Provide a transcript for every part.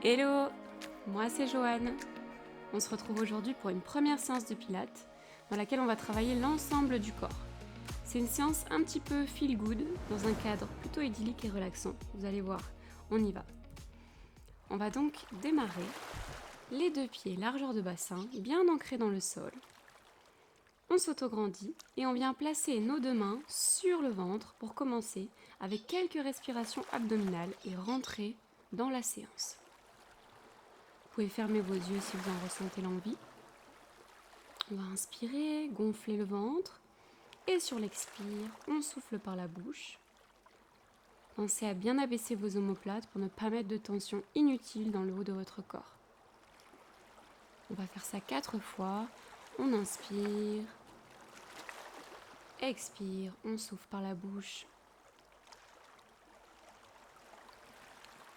Hello, moi c'est Joanne. On se retrouve aujourd'hui pour une première séance de pilates dans laquelle on va travailler l'ensemble du corps. C'est une séance un petit peu feel good, dans un cadre plutôt idyllique et relaxant. Vous allez voir, on y va. On va donc démarrer, les deux pieds largeur de bassin, bien ancrés dans le sol. On s'autograndit et on vient placer nos deux mains sur le ventre pour commencer avec quelques respirations abdominales et rentrer dans la séance. Vous pouvez fermer vos yeux si vous en ressentez l'envie. On va inspirer, gonfler le ventre et sur l'expire, on souffle par la bouche. Pensez à bien abaisser vos omoplates pour ne pas mettre de tension inutile dans le haut de votre corps. On va faire ça 4 fois. On inspire, expire, on souffle par la bouche.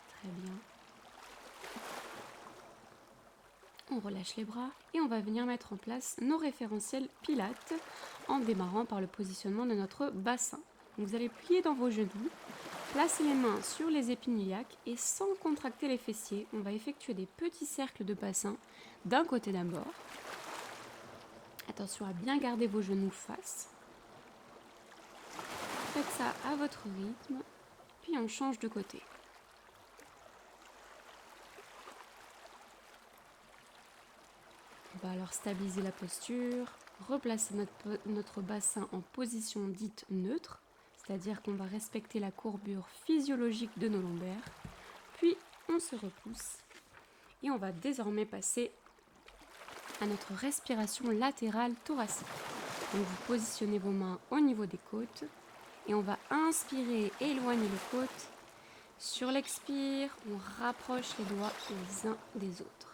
Très bien. On relâche les bras et on va venir mettre en place nos référentiels pilates en démarrant par le positionnement de notre bassin. Donc vous allez plier dans vos genoux, placer les mains sur les épines iliaques et sans contracter les fessiers, on va effectuer des petits cercles de bassin d'un côté d'abord. Attention à bien garder vos genoux face. Faites ça à votre rythme, puis on change de côté. On va alors stabiliser la posture, replacer notre bassin en position dite neutre, c'est-à-dire qu'on va respecter la courbure physiologique de nos lombaires, puis on se repousse et on va désormais passer à notre respiration latérale thoracique. Donc vous positionnez vos mains au niveau des côtes et on va inspirer, éloigner les côtes. Sur l'expire, on rapproche les doigts les uns des autres.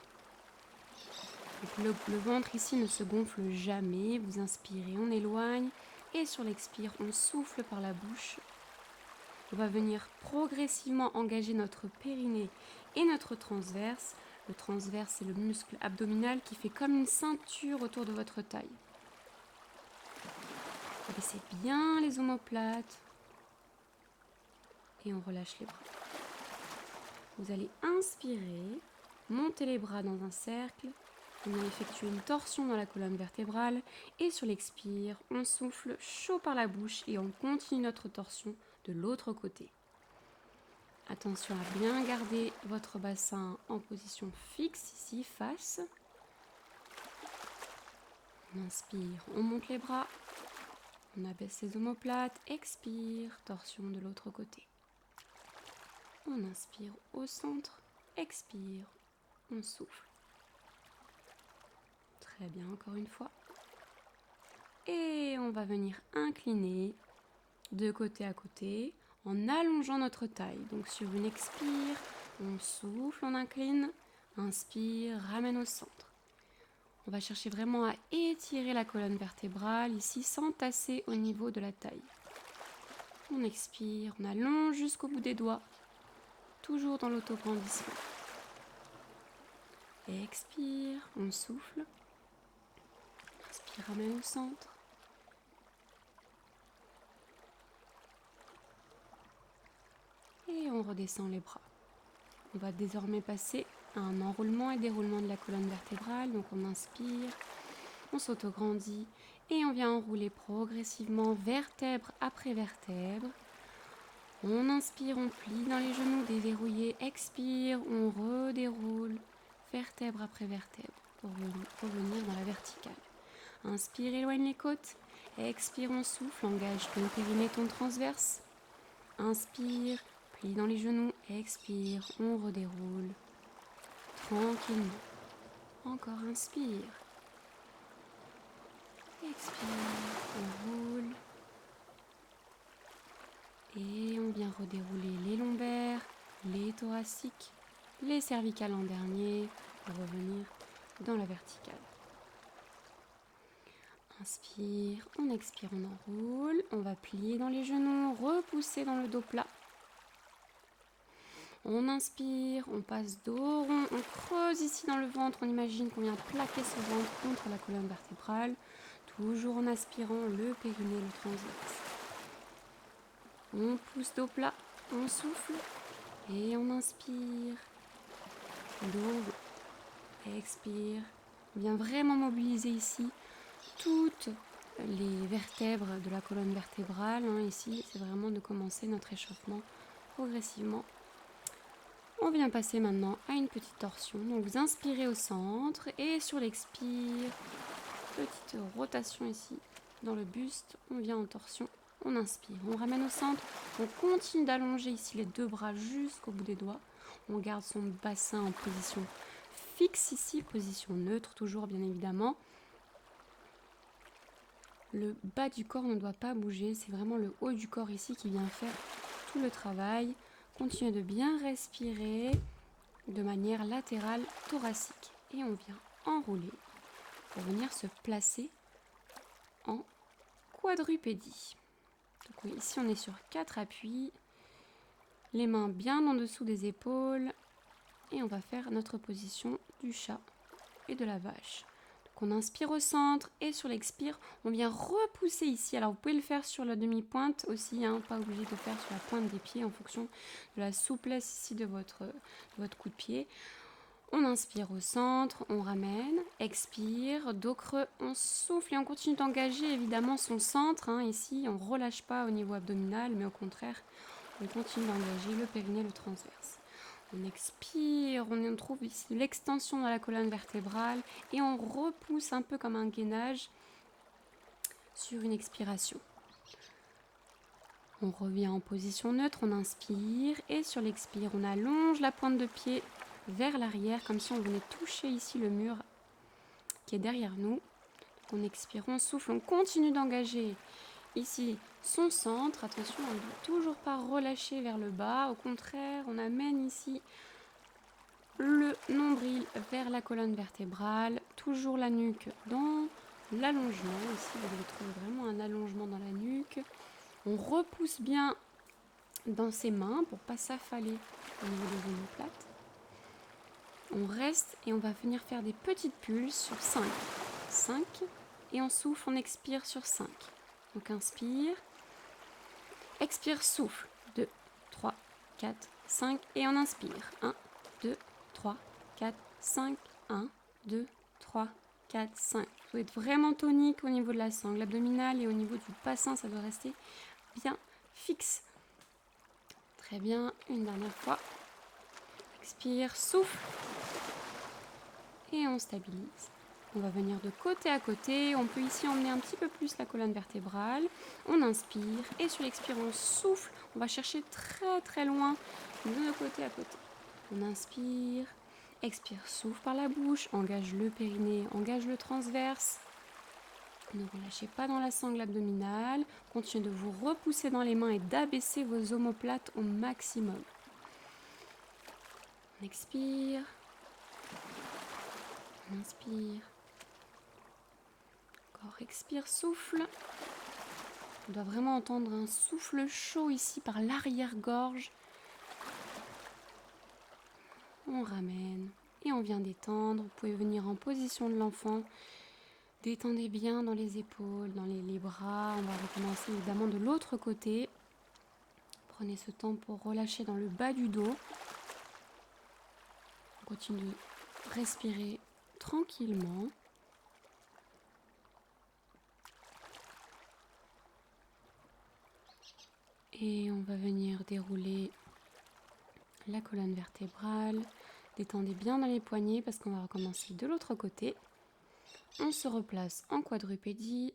Donc le ventre ici ne se gonfle jamais, vous inspirez, on éloigne et sur l'expire, on souffle par la bouche. On va venir progressivement engager notre périnée et notre transverse. Le transverse, c'est le muscle abdominal qui fait comme une ceinture autour de votre taille. Abaissez bien les omoplates et on relâche les bras. Vous allez inspirer, monter les bras dans un cercle. On va effectuer une torsion dans la colonne vertébrale et sur l'expire, on souffle chaud par la bouche et on continue notre torsion de l'autre côté. Attention à bien garder votre bassin en position fixe ici, face. On inspire, on monte les bras, on abaisse les omoplates, expire, torsion de l'autre côté. On inspire au centre, expire, on souffle. Très bien, encore une fois. Et on va venir incliner de côté à côté en allongeant notre taille. Donc sur une expire, on souffle, on incline, inspire, ramène au centre. On va chercher vraiment à étirer la colonne vertébrale ici sans tasser au niveau de la taille. On expire, on allonge jusqu'au bout des doigts, toujours dans l'autograndissement. Expire, on souffle. Inspire, ramène au centre. Et on redescend les bras. On va désormais passer à un enroulement et déroulement de la colonne vertébrale. Donc on inspire, on s'autograndit et on vient enrouler progressivement vertèbre après vertèbre. On inspire, on plie dans les genoux déverrouillés. Expire, on redéroule vertèbre après vertèbre pour revenir dans la verticale. Inspire, éloigne les côtes. Expire, on souffle, engage ton périnée, ton transverse. Inspire, plie dans les genoux. Expire, on redéroule tranquillement. Encore, inspire. Expire, on roule. Et on vient redérouler les lombaires, les thoraciques, les cervicales en dernier pour revenir dans la verticale. Inspire, on expire, on enroule. On va plier dans les genoux, repousser dans le dos plat. On inspire, on passe dos rond, on creuse ici dans le ventre. On imagine qu'on vient plaquer ce ventre contre la colonne vertébrale. Toujours en aspirant le périnée, le transverse. On pousse dos plat, on souffle et on inspire. dos, expire. On vient vraiment mobiliser ici toutes les vertèbres de la colonne vertébrale. Ici, c'est vraiment de commencer notre échauffement progressivement. On vient passer maintenant à une petite torsion. Donc vous inspirez au centre et sur l'expire, petite rotation ici dans le buste. On vient en torsion, on inspire, on ramène au centre. On continue d'allonger ici les deux bras jusqu'au bout des doigts. On garde son bassin en position fixe ici, position neutre toujours bien évidemment. Le bas du corps ne doit pas bouger, c'est vraiment le haut du corps ici qui vient faire tout le travail. Continuez de bien respirer de manière latérale thoracique. Et on vient enrouler pour venir se placer en quadrupédie. Donc oui, ici on est sur 4 appuis, les mains bien en dessous des épaules et on va faire notre position du chat et de la vache. Donc on inspire au centre et sur l'expire, on vient repousser ici. Alors vous pouvez le faire sur la demi-pointe aussi, pas obligé de faire sur la pointe des pieds en fonction de la souplesse ici de votre coup de pied. On inspire au centre, on ramène, expire, dos creux, on souffle et on continue d'engager évidemment son centre. Ici, on ne relâche pas au niveau abdominal, mais au contraire, on continue d'engager le périnée, le transverse. On expire, on trouve ici l'extension dans la colonne vertébrale et on repousse un peu comme un gainage sur une expiration. On revient en position neutre, on inspire et sur l'expire, on allonge la pointe de pied vers l'arrière comme si on venait toucher ici le mur qui est derrière nous. On expire, on souffle, on continue d'engager ici son centre. Attention, on ne doit toujours pas relâcher vers le bas. Au contraire, on amène ici le nombril vers la colonne vertébrale. Toujours la nuque dans l'allongement. Ici, vous allez trouver vraiment un allongement dans la nuque. On repousse bien dans ses mains pour ne pas s'affaler au niveau des omoplates. On reste et on va venir faire des petites pulses sur 5. 5. Et on souffle, on expire sur 5. Donc inspire, expire, souffle. 2, 3, 4, 5. Et on inspire. 1, 2, 3, 4, 5. 1, 2, 3, 4, 5. Vous doit être vraiment tonique au niveau de la sangle abdominale et au niveau du bassin, ça doit rester bien fixe. Très bien, une dernière fois. Expire, souffle. Et on stabilise. On va venir de côté à côté. On peut ici emmener un petit peu plus la colonne vertébrale. On inspire et sur l'expire, on souffle. On va chercher très très loin de côté à côté. On inspire, expire, souffle par la bouche. Engage le périnée, engage le transverse. Ne relâchez pas dans la sangle abdominale. Continuez de vous repousser dans les mains et d'abaisser vos omoplates au maximum. On expire. On inspire. Encore, expire, souffle. On doit vraiment entendre un souffle chaud ici par l'arrière-gorge. On ramène et on vient détendre. Vous pouvez venir en position de l'enfant. Détendez bien dans les épaules, dans les bras. On va recommencer évidemment de l'autre côté. Prenez ce temps pour relâcher dans le bas du dos. On continue de respirer tranquillement. Et on va venir dérouler la colonne vertébrale. Détendez bien dans les poignets parce qu'on va recommencer de l'autre côté. On se replace en quadrupédie.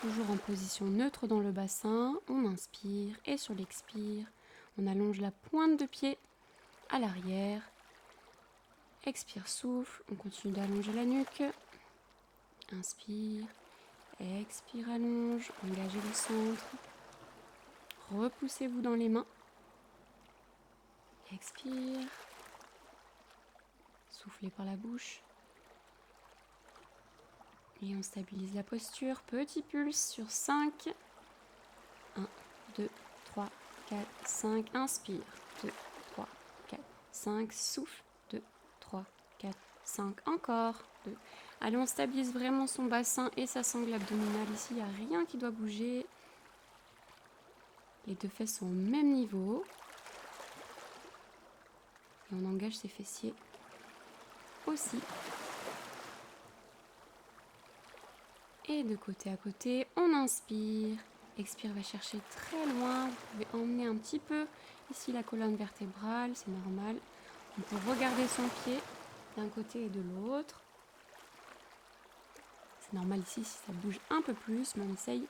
Toujours en position neutre dans le bassin. On inspire et sur l'expire, on allonge la pointe de pied à l'arrière. Expire, souffle. On continue d'allonger la nuque. Inspire. Expire, allonge. Engagez le centre. Repoussez-vous dans les mains. Expire. Soufflez par la bouche. Et on stabilise la posture. Petit pulse sur 5. 1, 2, 3, 4, 5. Inspire. 2, 3, 4, 5. Souffle. 2, 3, 4, 5. Encore. 2. Allez, on stabilise vraiment son bassin et sa sangle abdominale. Ici, il n'y a rien qui doit bouger. Les deux fesses sont au même niveau. Et on engage ses fessiers aussi. Et de côté à côté, on inspire. Expire va chercher très loin. Vous pouvez emmener un petit peu ici la colonne vertébrale, c'est normal. On peut regarder son pied d'un côté et de l'autre. C'est normal ici si ça bouge un peu plus, mais on essaye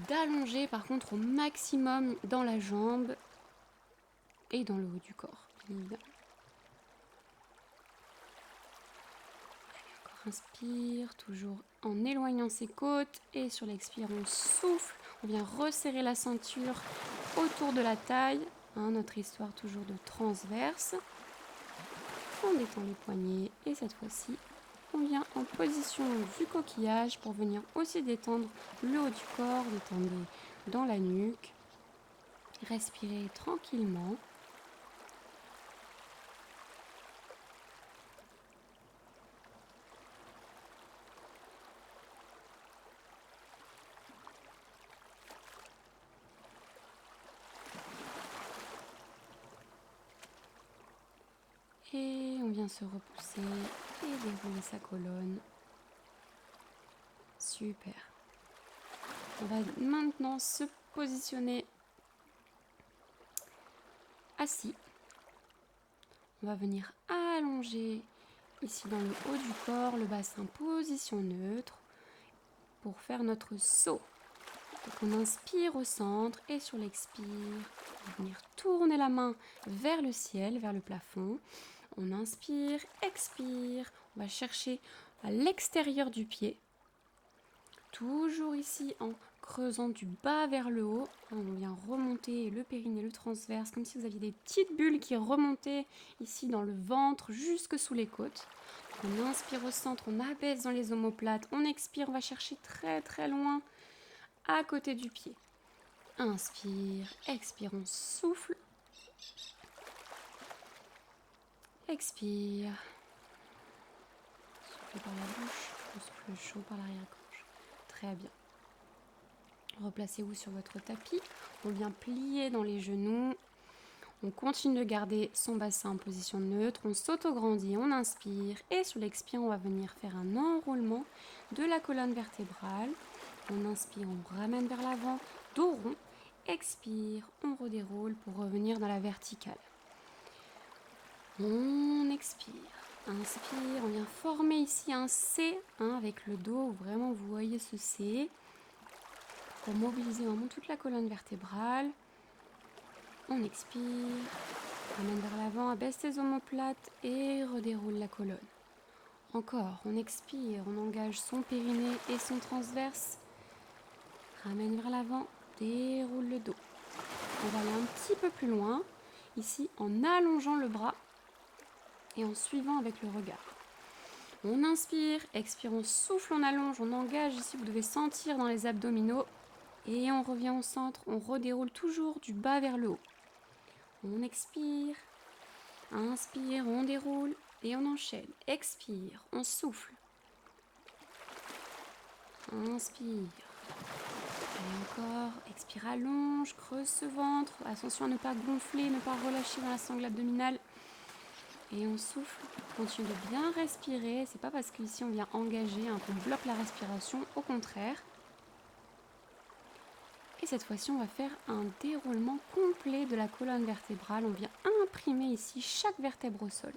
d'allonger par contre au maximum dans la jambe et dans le haut du corps, bien évidemment. Inspire, toujours en éloignant ses côtes, et sur l'expire on souffle, on vient resserrer la ceinture autour de la taille, notre histoire toujours de transverse. On détend les poignets et cette fois-ci on vient en position du coquillage pour venir aussi détendre le haut du corps, détendre dans la nuque. Respirez tranquillement. Et on vient se repousser et dérouler sa colonne. Super. On va maintenant se positionner assis. On va venir allonger ici dans le haut du corps, le bassin position neutre pour faire notre saut. Donc on inspire au centre et sur l'expire, on va venir tourner la main vers le ciel, vers le plafond. On inspire, expire, on va chercher à l'extérieur du pied. Toujours ici en creusant du bas vers le haut. On vient remonter le périnée, le transverse, comme si vous aviez des petites bulles qui remontaient ici dans le ventre jusque sous les côtes. On inspire au centre, on abaisse dans les omoplates. On expire, on va chercher très très loin à côté du pied. Inspire, expire, on souffle. Expire. Souffle par la bouche, on souffle chaud par l'arrière-gorge. Très bien. Replacez-vous sur votre tapis. On vient plier dans les genoux. On continue de garder son bassin en position neutre. On s'autograndit, on inspire. Et sur l'expire, on va venir faire un enroulement de la colonne vertébrale. On inspire, on ramène vers l'avant, dos rond. Expire, on redéroule pour revenir dans la verticale. On expire. Inspire, on vient former ici un C avec le dos. Vraiment, vous voyez ce C. Pour mobiliser vraiment toute la colonne vertébrale. On expire, ramène vers l'avant, abaisse les omoplates et redéroule la colonne. Encore, on expire, on engage son périnée et son transverse. Ramène vers l'avant, déroule le dos. On va aller un petit peu plus loin, ici en allongeant le bras et en suivant avec le regard. On inspire, expire, on souffle, on allonge, on engage. Ici, vous devez sentir dans les abdominaux. Et on revient au centre, on redéroule toujours du bas vers le haut. On expire, inspire, on déroule et on enchaîne. Expire, on souffle. Inspire. Et encore, expire, allonge, creuse ce ventre. Attention à ne pas gonfler, ne pas relâcher dans la sangle abdominale. Et on souffle, continue de bien respirer. C'est pas parce qu'ici on vient engager, qu'on bloque la respiration, au contraire. Et cette fois-ci, on va faire un déroulement complet de la colonne vertébrale. On vient imprimer ici chaque vertèbre au sol.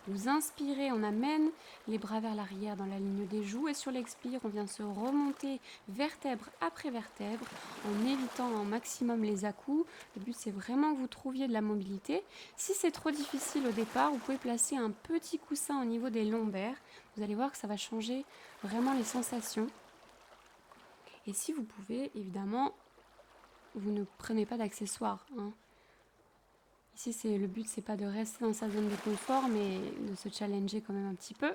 Vous inspirez, on amène les bras vers l'arrière dans la ligne des joues. Et sur l'expire, on vient se remonter vertèbre après vertèbre en évitant un maximum les à-coups. Le but, c'est vraiment que vous trouviez de la mobilité. Si c'est trop difficile au départ, vous pouvez placer un petit coussin au niveau des lombaires. Vous allez voir que ça va changer vraiment les sensations. Et si vous pouvez, évidemment, vous ne prenez pas d'accessoires. Ici, le but, c'est pas de rester dans sa zone de confort, mais de se challenger quand même un petit peu.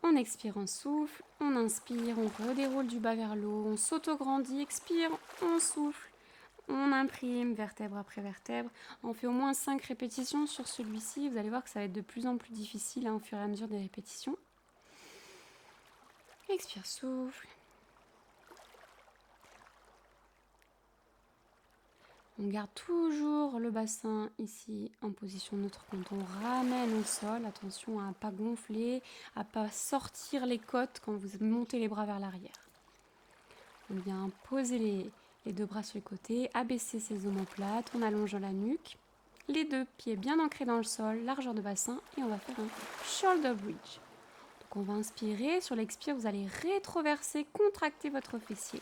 On expire, on souffle, on inspire, on redéroule du bas vers le haut, on s'autograndit, expire, on souffle, on imprime vertèbre après vertèbre. On fait au moins 5 répétitions sur celui-ci. Vous allez voir que ça va être de plus en plus difficile au fur et à mesure des répétitions. Expire, souffle. On garde toujours le bassin ici en position neutre quand on ramène au sol. Attention à ne pas gonfler, à ne pas sortir les côtes quand vous montez les bras vers l'arrière. On vient poser les deux bras sur les côtés, abaisser ses omoplates, on allonge la nuque. Les deux pieds bien ancrés dans le sol, largeur de bassin, et on va faire un shoulder bridge. Donc on va inspirer, sur l'expire vous allez rétroverser, contracter votre fessier.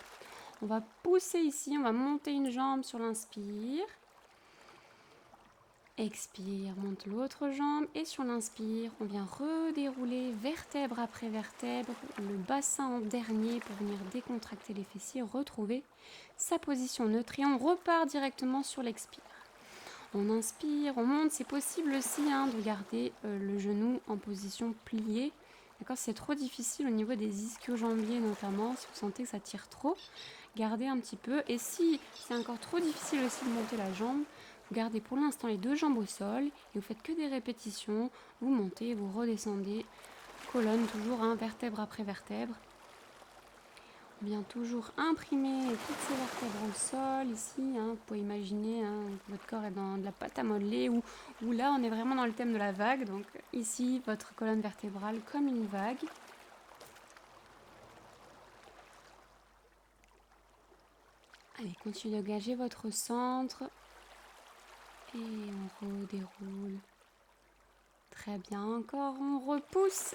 On va pousser ici, on va monter une jambe sur l'inspire. Expire, monte l'autre jambe et sur l'inspire, on vient redérouler vertèbre après vertèbre, le bassin en dernier pour venir décontracter les fessiers, retrouver sa position neutre et on repart directement sur l'expire. On inspire, on monte, c'est possible aussi de garder le genou en position pliée. D'accord, c'est trop difficile au niveau des ischio-jambiers notamment, si vous sentez que ça tire trop, gardez un petit peu. Et si c'est encore trop difficile aussi de monter la jambe, vous gardez pour l'instant les deux jambes au sol et vous faites que des répétitions. Vous montez, vous redescendez, colonne toujours, vertèbre après vertèbre. On vient toujours imprimer toutes ces vertèbres au sol ici. Vous pouvez imaginer que votre corps est dans de la pâte à modeler ou là on est vraiment dans le thème de la vague. Donc ici votre colonne vertébrale comme une vague. Allez, continuez de gager votre centre. Et on redéroule. Très bien, encore, on repousse.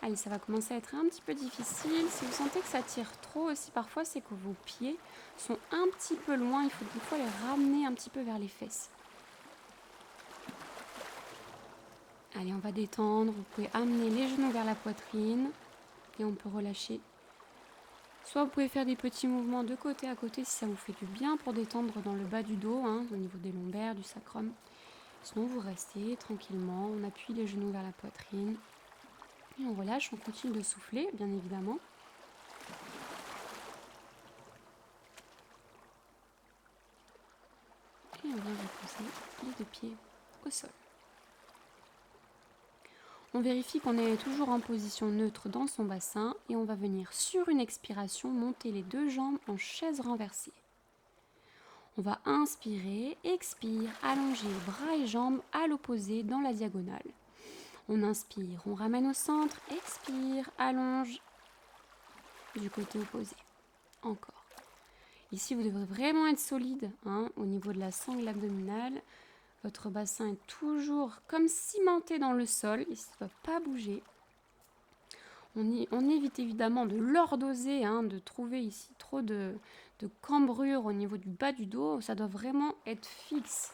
Allez, ça va commencer à être un petit peu difficile. Si vous sentez que ça tire trop aussi, parfois, c'est que vos pieds sont un petit peu loin. Il faut des fois les ramener un petit peu vers les fesses. Allez, on va détendre. Vous pouvez amener les genoux vers la poitrine et on peut relâcher. Soit vous pouvez faire des petits mouvements de côté à côté si ça vous fait du bien pour détendre dans le bas du dos, au niveau des lombaires, du sacrum. Sinon, vous restez tranquillement, on appuie les genoux vers la poitrine. Et on relâche, on continue de souffler, bien évidemment. Et on vient reposer les deux pieds au sol. On vérifie qu'on est toujours en position neutre dans son bassin et on va venir sur une expiration monter les deux jambes en chaise renversée. On va inspirer, expire, allonger bras et jambes à l'opposé dans la diagonale. On inspire, on ramène au centre, expire, allonge du côté opposé. Encore. Ici, vous devrez vraiment être solide au niveau de la sangle abdominale. Votre bassin est toujours comme cimenté dans le sol. Il ne doit pas bouger. On évite évidemment de lordoser, de trouver ici trop de cambrure au niveau du bas du dos. Ça doit vraiment être fixe.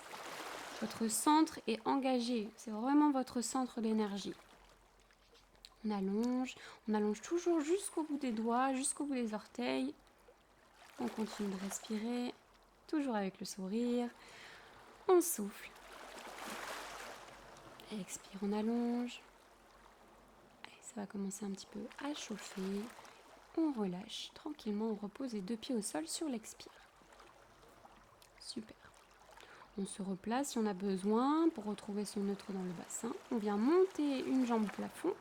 Votre centre est engagé. C'est vraiment votre centre d'énergie. On allonge toujours jusqu'au bout des doigts, jusqu'au bout des orteils. On continue de respirer, toujours avec le sourire. On souffle. Expire, on allonge. Allez, ça va commencer un petit peu à chauffer. On relâche tranquillement, on repose les deux pieds au sol sur l'expire. Super. On se replace si on a besoin pour retrouver son neutre dans le bassin. On vient monter une jambe au plafond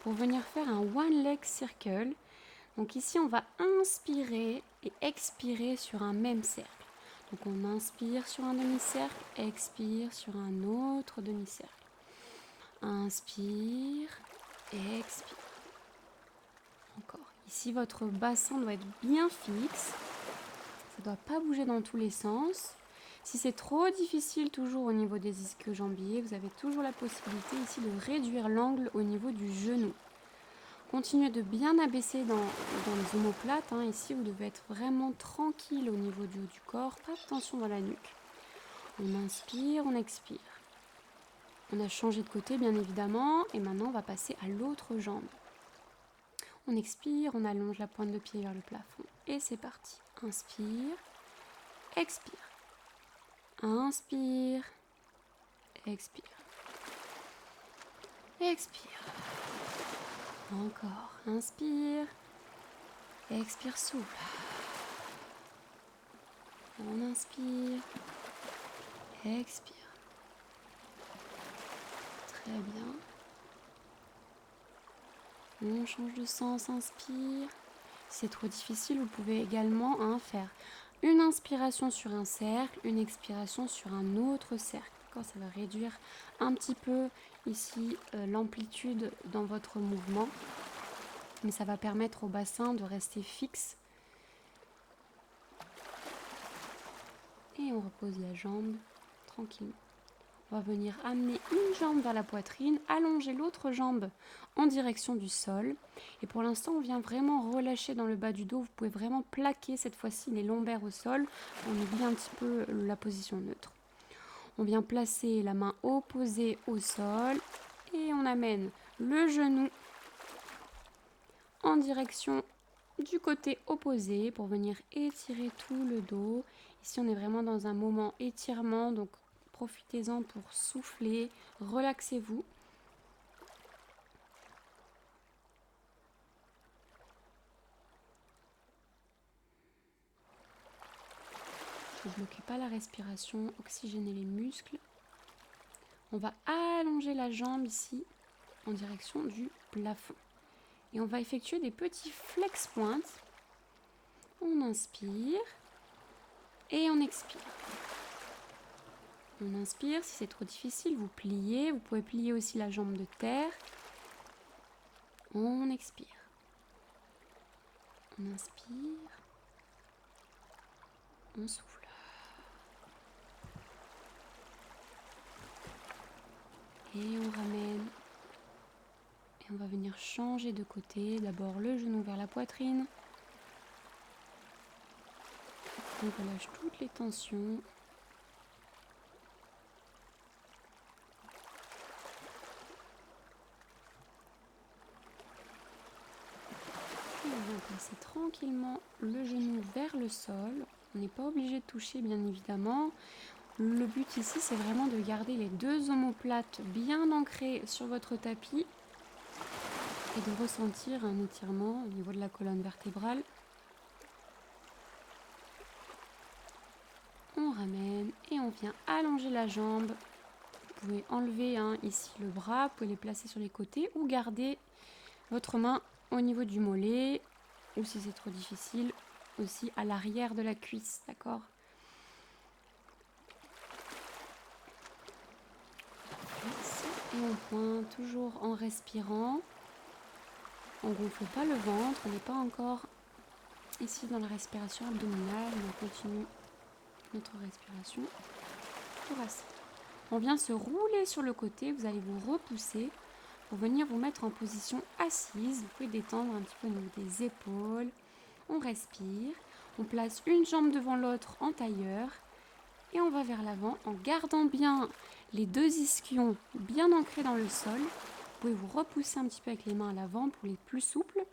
pour venir faire un one leg circle. Donc ici, on va inspirer et expirer sur un même cercle. Donc on inspire sur un demi-cercle, expire sur un autre demi-cercle. Inspire, expire. Encore. Ici, votre bassin doit être bien fixe. Ça ne doit pas bouger dans tous les sens. Si c'est trop difficile toujours au niveau des ischio-jambiers, vous avez toujours la possibilité ici de réduire l'angle au niveau du genou. Continuez de bien abaisser dans les omoplates. Ici, vous devez être vraiment tranquille au niveau du haut du corps. Pas de tension dans la nuque. On inspire, on expire. On a changé de côté, bien évidemment. Et maintenant, on va passer à l'autre jambe. On expire, on allonge la pointe de pied vers le plafond. Et c'est parti. Inspire, expire. Inspire, expire. Expire. Encore. Inspire. Expire, souffle. On inspire. Expire. Très bien. On change de sens, inspire. Si c'est trop difficile, vous pouvez également faire une inspiration sur un cercle, une expiration sur un autre cercle. D'accord, ça va réduire un petit peu ici l'amplitude dans votre mouvement, mais ça va permettre au bassin de rester fixe. Et on repose la jambe tranquillement. On va venir amener une jambe vers la poitrine, allonger l'autre jambe en direction du sol. Et pour l'instant, on vient vraiment relâcher dans le bas du dos. Vous pouvez vraiment plaquer cette fois-ci les lombaires au sol. On oublie un petit peu la position neutre. On vient placer la main opposée au sol et on amène le genou en direction du côté opposé pour venir étirer tout le dos. Ici, on est vraiment dans un moment étirement, donc profitez-en pour souffler, relaxez-vous. Ne bloquez pas la respiration, oxygénez les muscles. On va allonger la jambe ici en direction du plafond. Et on va effectuer des petits flex pointes. On inspire et on expire. On inspire, si c'est trop difficile, vous pliez. Vous pouvez plier aussi la jambe de terre. On expire. On inspire. On souffle. Et on ramène. Et on va venir changer de côté. D'abord le genou vers la poitrine. On relâche toutes les tensions. Et on va placer tranquillement le genou vers le sol. On n'est pas obligé de toucher, bien évidemment. Le but ici, c'est vraiment de garder les deux omoplates bien ancrées sur votre tapis et de ressentir un étirement au niveau de la colonne vertébrale. On ramène et on vient allonger la jambe. Vous pouvez enlever ici le bras, vous pouvez les placer sur les côtés ou garder votre main au niveau du mollet ou si c'est trop difficile, aussi à l'arrière de la cuisse, d'accord ? Et on pointe toujours en respirant. On ne gonfle pas le ventre, on n'est pas encore ici dans la respiration abdominale, on continue notre respiration thoracique. On vient se rouler sur le côté, vous allez vous repousser pour venir vous mettre en position assise. Vous pouvez détendre un petit peu au niveau des épaules. On respire, on place une jambe devant l'autre en tailleur et on va vers l'avant en gardant bien les deux ischions bien ancrés dans le sol. Vous pouvez vous repousser un petit peu avec les mains à l'avant pour les plus souples.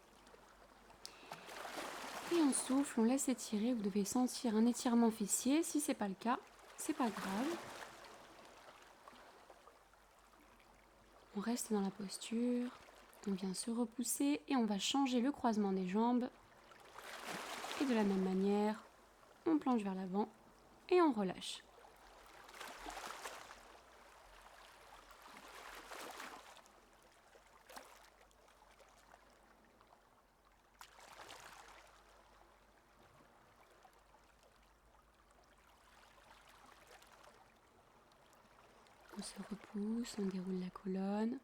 Et on souffle, on laisse étirer. Vous devez sentir un étirement fessier. Si ce n'est pas le cas, c'est pas grave. On reste dans la posture. On vient se repousser et on va changer le croisement des jambes. Et de la même manière, on plonge vers l'avant et on relâche. On se repousse, on déroule la colonne.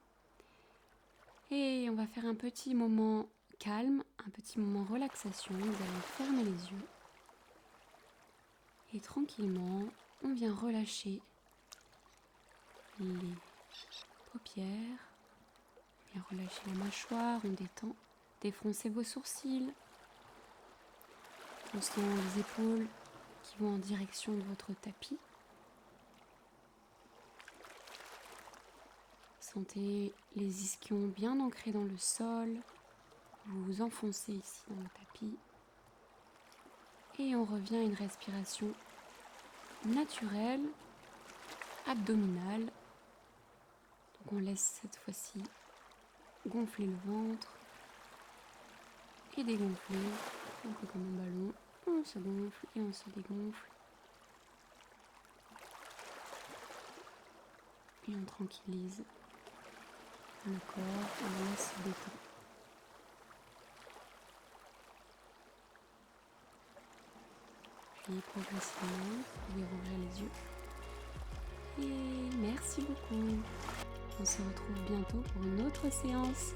Et on va faire un petit moment calme, un petit moment relaxation. Vous allez fermer les yeux. Et tranquillement, on vient relâcher les paupières. On vient relâcher la mâchoire, on détend. Défroncez vos sourcils. On sent les épaules qui vont en direction de votre tapis. Sentez les ischions bien ancrés dans le sol. Vous vous enfoncez ici dans le tapis. Et on revient à une respiration naturelle, abdominale. Donc on laisse cette fois-ci gonfler le ventre et dégonfler. On fait comme un ballon. On se gonfle et on se dégonfle. Et on tranquillise le corps, on laisse se détendre. Et progressivement, vous pouvez rouvrir les yeux. Et merci beaucoup. On se retrouve bientôt pour une autre séance.